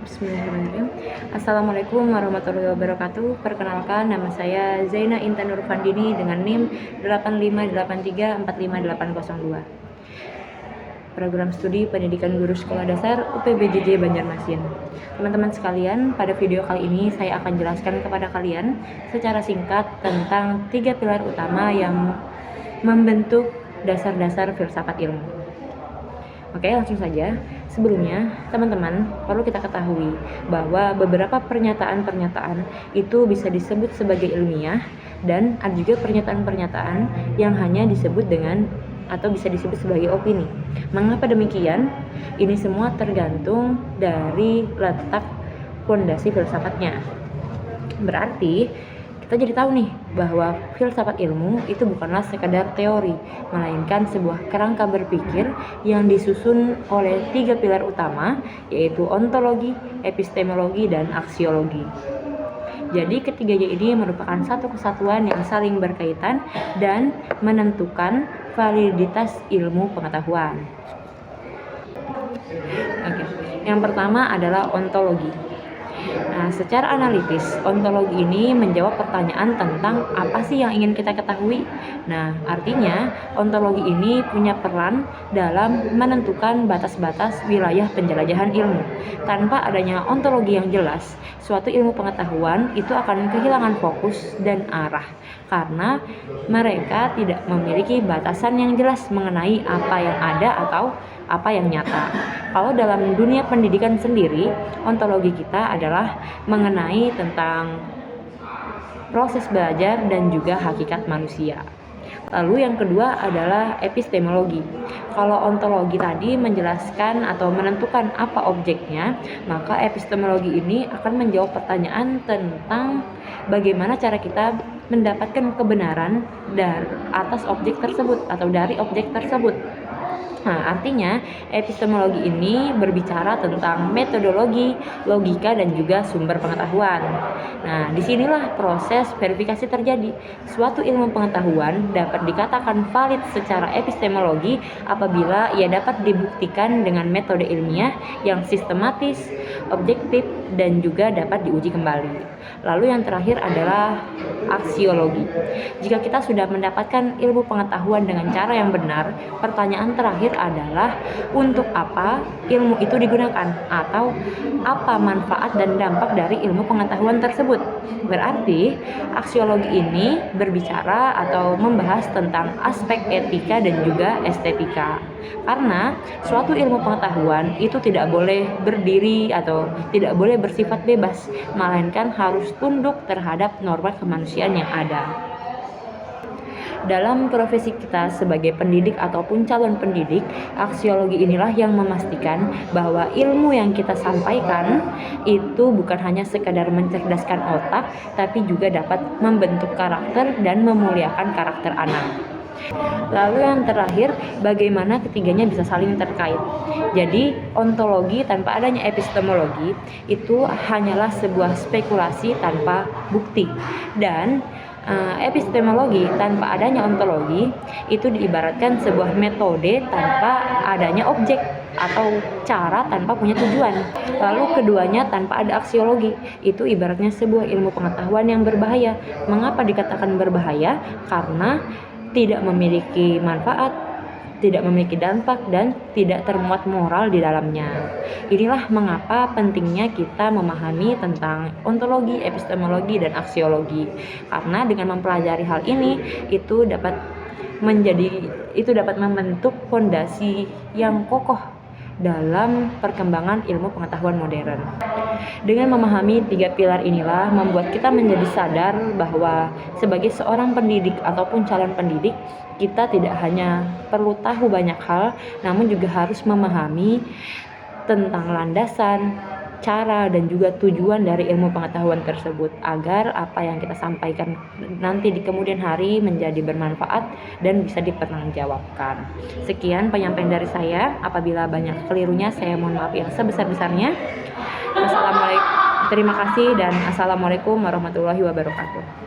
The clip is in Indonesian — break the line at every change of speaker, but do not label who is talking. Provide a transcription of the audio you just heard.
Bismillahirrahmanirrahim. Assalamualaikum warahmatullahi wabarakatuh. Perkenalkan, nama saya Zaina Intan Nurfandini dengan NIM 8583455802. Program Studi Pendidikan Guru Sekolah Dasar UPBJJ Banjarmasin. Teman-teman sekalian, pada video kali ini saya akan jelaskan kepada kalian secara singkat tentang 3 pilar utama yang membentuk dasar-dasar filsafat ilmu. Oke, langsung saja. Sebelumnya, teman-teman perlu kita ketahui bahwa beberapa pernyataan-pernyataan itu bisa disebut sebagai ilmiah, dan ada juga pernyataan-pernyataan yang hanya disebut dengan atau bisa disebut sebagai opini. Mengapa demikian? Ini semua tergantung dari letak fondasi filsafatnya. Berarti kita jadi tahu nih bahwa filsafat ilmu itu bukanlah sekadar teori, melainkan sebuah kerangka berpikir yang disusun oleh 3 pilar utama, yaitu ontologi, epistemologi, dan aksiologi. Jadi ketiganya ini merupakan satu kesatuan yang saling berkaitan dan menentukan validitas ilmu pengetahuan. Oke. Yang pertama adalah ontologi. Nah, secara analitis, ontologi ini menjawab pertanyaan tentang apa sih yang ingin kita ketahui. Nah, artinya ontologi ini punya peran dalam menentukan batas-batas wilayah penjelajahan ilmu. Tanpa adanya ontologi yang jelas, suatu ilmu pengetahuan itu akan kehilangan fokus dan arah karena mereka tidak memiliki batasan yang jelas mengenai apa yang ada atau apa yang nyata. Kalau dalam dunia pendidikan sendiri, ontologi kita adalah mengenai tentang proses belajar dan juga hakikat manusia. Lalu yang kedua adalah epistemologi. Kalau ontologi tadi menjelaskan atau menentukan apa objeknya, maka epistemologi ini akan menjawab pertanyaan tentang bagaimana cara kita mendapatkan kebenaran dari atas objek tersebut atau dari objek tersebut. Nah, artinya epistemologi ini berbicara tentang metodologi, logika, dan juga sumber pengetahuan. Nah, disinilah proses verifikasi terjadi. Suatu ilmu pengetahuan dapat dikatakan valid secara epistemologi apabila ia dapat dibuktikan dengan metode ilmiah yang sistematis, objektif, dan juga dapat diuji kembali. Lalu yang terakhir adalah aksiologi. Jika kita sudah mendapatkan ilmu pengetahuan dengan cara yang benar, pertanyaan terakhir adalah untuk apa ilmu itu digunakan atau apa manfaat dan dampak dari ilmu pengetahuan tersebut. Berarti aksiologi ini berbicara atau membahas tentang aspek etika dan juga estetika. Karena suatu ilmu pengetahuan itu tidak boleh berdiri atau tidak boleh bersifat bebas, melainkan harus tunduk terhadap norma kemanusiaan yang ada. Dalam profesi kita sebagai pendidik ataupun calon pendidik, aksiologi inilah yang memastikan bahwa ilmu yang kita sampaikan itu bukan hanya sekadar mencerdaskan otak, tapi juga dapat membentuk karakter dan memuliakan karakter anak. Lalu yang terakhir, bagaimana ketiganya bisa saling terkait. Jadi, ontologi tanpa adanya epistemologi itu hanyalah sebuah spekulasi tanpa bukti. Dan epistemologi tanpa adanya ontologi itu diibaratkan sebuah metode tanpa adanya objek atau cara tanpa punya tujuan. Lalu keduanya tanpa ada aksiologi itu ibaratnya sebuah ilmu pengetahuan yang berbahaya. Mengapa dikatakan berbahaya? Karena tidak memiliki manfaat, tidak memiliki dampak, dan tidak termuat moral di dalamnya. Inilah mengapa pentingnya kita memahami tentang ontologi, epistemologi, dan aksiologi. Karena dengan mempelajari hal ini itu dapat membentuk fondasi yang kokoh dalam perkembangan ilmu pengetahuan modern. Dengan memahami 3 pilar inilah membuat kita menjadi sadar bahwa sebagai seorang pendidik ataupun calon pendidik, kita tidak hanya perlu tahu banyak hal, namun juga harus memahami tentang landasan, cara, dan juga tujuan dari ilmu pengetahuan tersebut agar apa yang kita sampaikan nanti di kemudian hari menjadi bermanfaat dan bisa dipertanggungjawabkan. Sekian penyampaian dari saya. Apabila banyak kelirunya, saya mohon maaf yang sebesar-besarnya. Terima kasih dan assalamualaikum warahmatullahi wabarakatuh.